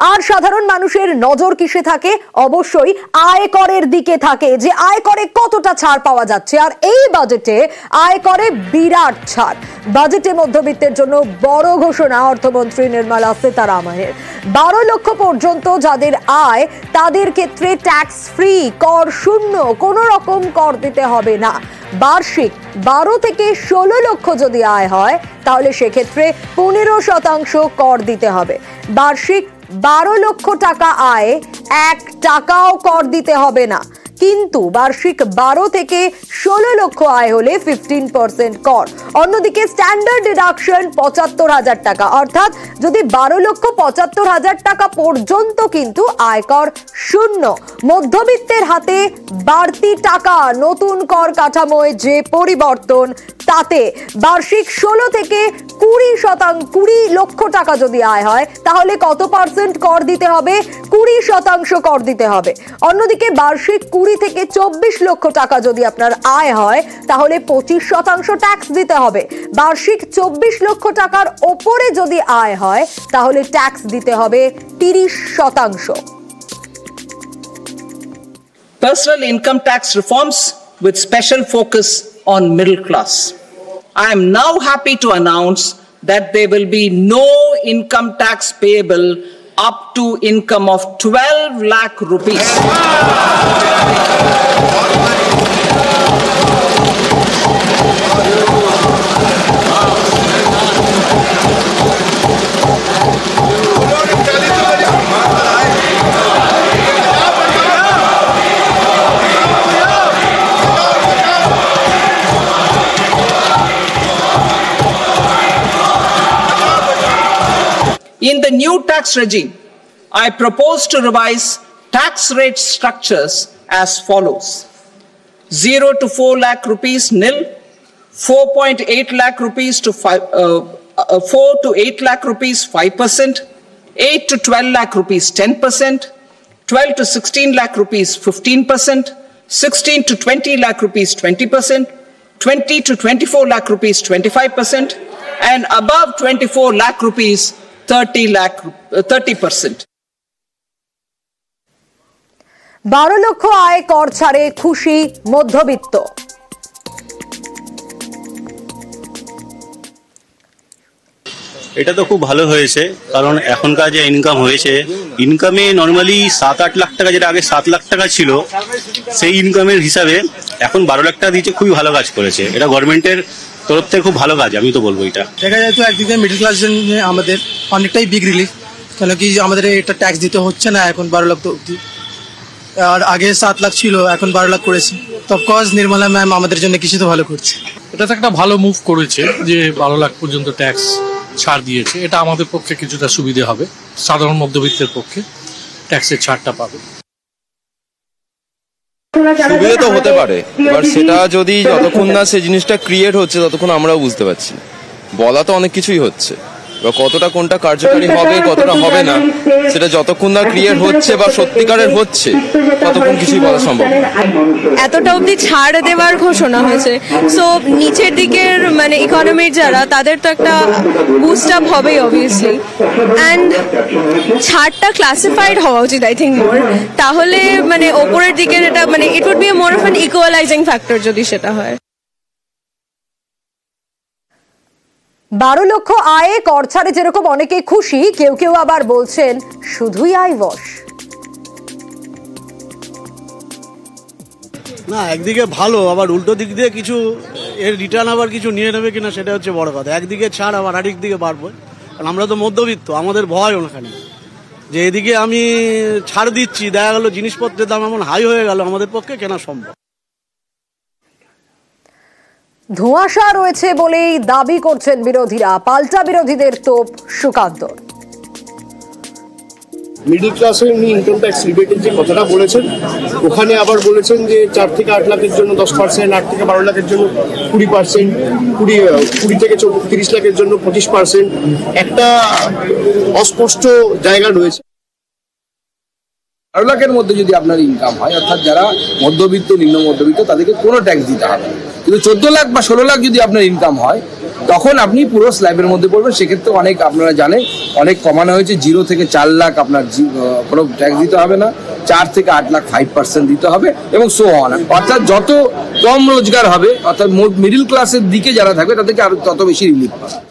আর সাধারণ মানুষের নজর কিসে থাকে? অবশ্যই আয়করের দিকে থাকে, যে আয়করে কতটা ছাড় পাওয়া যাচ্ছে। আর এই বাজেটে আয়করে বিরাট ছাড়। বাজেটে মধ্যবিত্তের জন্য বড় ঘোষণা অর্থমন্ত্রী নির্মলা সীতারামনের। 12 লক্ষ পর্যন্ত যাদের আয় তাদের ক্ষেত্রে ট্যাক্স ফ্রি, কর শূন্য, কোনো রকম কর দিতে হবে না। বার্ষিক 12 থেকে 16 লক্ষ যদি আয় হয় তাহলে সেক্ষেত্রে 15% কর দিতে হবে। বার্ষিক 12 লক্ষ টাকা আয়ে 1 টাকাও কর দিতে হবে না। কিন্তু বার্ষিক 12 থেকে 16 লক্ষ আয় হলে 15% কর। অন্যদিকে স্ট্যান্ডার্ড ডিডাকশন 75,000 টাকা, অর্থাৎ যদি 12 লক্ষ 75,000 টাকা পর্যন্ত কিন্তু আয়কর শূন্য। মধ্যবিত্তের হাতে বাড়তি টাকা। নতুন কর কাঠামোয় যে পরিবর্তন, তাতে বার্ষিক 16 থেকে 20 লক্ষ টাকা যদি আয় হয় তাহলে কত পার্সেন্ট কর দিতে হবে? 20% কর দিতে হবে। অন্যদিকে বার্ষিক 20 থেকে 24 লক্ষ টাকা যদি আপনার আয় হয় তাহলে 25% ট্যাক্স দিতে হবে। বার্ষিক 24 লক্ষ টাকার ওপরে যদি আয় হয় তাহলে ট্যাক্স দিতে হবে 30%। Personal income tax reforms with special focus on middle class. I am now happy to announce that there will be no income tax payable up to income of 12 lakh rupees. In the new tax regime, I propose to revise tax rate structures as follows: 0 to 4 lakh rupees nil, 4.8 lakh rupees to 4 to 8 lakh rupees 5%, 8 to 12 lakh rupees 10%, 12 to 16 lakh rupees 15%, 16 to 20 lakh rupees 20%, 20 to 24 lakh rupees 25%, and above 24 lakh rupees 30%. 12 লক্ষ আয় কর ছাড়ে খুশি মধ্যবিত্ত। এটা তো খুব ভালো হয়েছে, কারণ এখনকার যে ইনকাম হয়েছে, ইনকামে নর্মালি 7-8 লাখ টাকা, যেটা আগে 7 লাখ টাকা ছিল, সেই ইনকামের হিসাবে এখন 12 লাখ টাকা দিয়েছে। খুবই ভালো কাজ করেছে এটা, গভর্নমেন্টের তরফ থেকে খুব ভালো কাজ, আমি তো বলবো। এটা দেখা যায় তো একদিকে মিডল ক্লাস আমাদের অনেকটাই বিগ রিলিফ, কেন কি আমাদের এটা ট্যাক্স দিতে হচ্ছে না এখন 12 লাখ অবধি। আর আগে 7 লাখ ছিল, এখন 12 লাখ করেছে। তো অফকোর্স নির্মলা ম্যাম আমাদের জন্য কিছু তো ভালো করছে। এটা তো একটা ভালো মুভ করেছে যে 12 লাখ পর্যন্ত ট্যাক্স ছাড় দিয়েছে। এটা আমাদের পক্ষে কিছুটা সুবিধা হবে, সাধারণ মধ্যবিত্তের পক্ষে ট্যাক্সের ছাড়টা পাবে। সুবিধা তো হতে পারে, এবার সেটা যদি যতক্ষণ না সেই জিনিসটা ক্রিয়েট হচ্ছে ততক্ষণ আমরাও বুঝতে পারছি না। বলা তো অনেক কিছুই হচ্ছে, বা কতটা কোনটা কার্যকারী হবে কতটা হবে না সেটা যতক্ষণ না ক্রিয়েট হচ্ছে বা সত্যিকারের হচ্ছে ততক্ষণ কিছুই বলা সম্ভব না। এতটা অবধি ছাড় দেওয়ার ঘোষণা হয়েছে, সো নিচের দিকের মানে ইকোনমির যারা, তাদের তো একটা বুস্ট আপ হবেই অবভিয়াসলি। অ্যান্ড ছাড়টা ক্লাসিফাইড হওয়া উচিত আই থিঙ্ক মোর, তাহলে মানে ওপরের দিকের এটা মানে it would be more of an equalising factor যদি সেটা হয়। 12 লক্ষ আয়ে কর ছাড়ে যেরকম অনেকে খুশি, কেউ কেউ আবার বলছেন শুধুই আয় বশ। না, একদিকে ভালো, আবার উল্টো দিক দিয়ে কিছু এর রিটার্ন আবার কিছু নিয়ে নেবে কিনা সেটা হচ্ছে বড় কথা। একদিকে ছাড় আবার আরেক দিকে বাড়বে, কারণ আমরা তো মধ্যবিত্ত, আমাদের ভয় ওখানে যে এদিকে আমি ছাড় দিচ্ছি, দেখা গেল জিনিসপত্রের দাম এমন হাই হয়ে গেল আমাদের পক্ষে কেনা সম্ভব। ধোঁয়াশা রয়েছে বলেই দাবি করছেন বিরোধীরা। পাল্টা বিরোধীদের তোপ সুকান্তর। মিডল ক্লাসের উনি ইনকাম ট্যাক্স রিবেটের যে কথাটা বলেছেন, ওখানে আবার বলেছেন যে 4 থেকে 8 লাখের জন্য 10%, 8 থেকে 12 লাখের জন্য 20%, 20 থেকে 30 লাখের জন্য 25%। একটা অস্পষ্ট জায়গা রয়েছে। 12 লাখের মধ্যে যদি আপনার ইনকাম হয়, অর্থাৎ যারা মধ্যবিত্ত, নিম্ন মধ্যবিত্ত, তাদেরকে কোনো ট্যাক্স দিতে হবে। কিন্তু 14 লাখ বা 16 লাখ যদি আপনার ইনকাম হয় তখন আপনি পুরো স্ল্যাবের মধ্যে পড়বেন। সেক্ষেত্রে অনেক আপনারা জানেন অনেক কমানো হয়েছে, 0 থেকে 4 লাখ আপনার কোনো ট্যাক্স দিতে হবে না, 4 থেকে 8 লাখ 5% দিতে হবে এবং সো অন। অর্থাৎ যত কম রোজগার হবে অর্থাৎ মিডল ক্লাসের দিকে যারা থাকবে তাদেরকে আরো তত বেশি রিলিফ পাবে।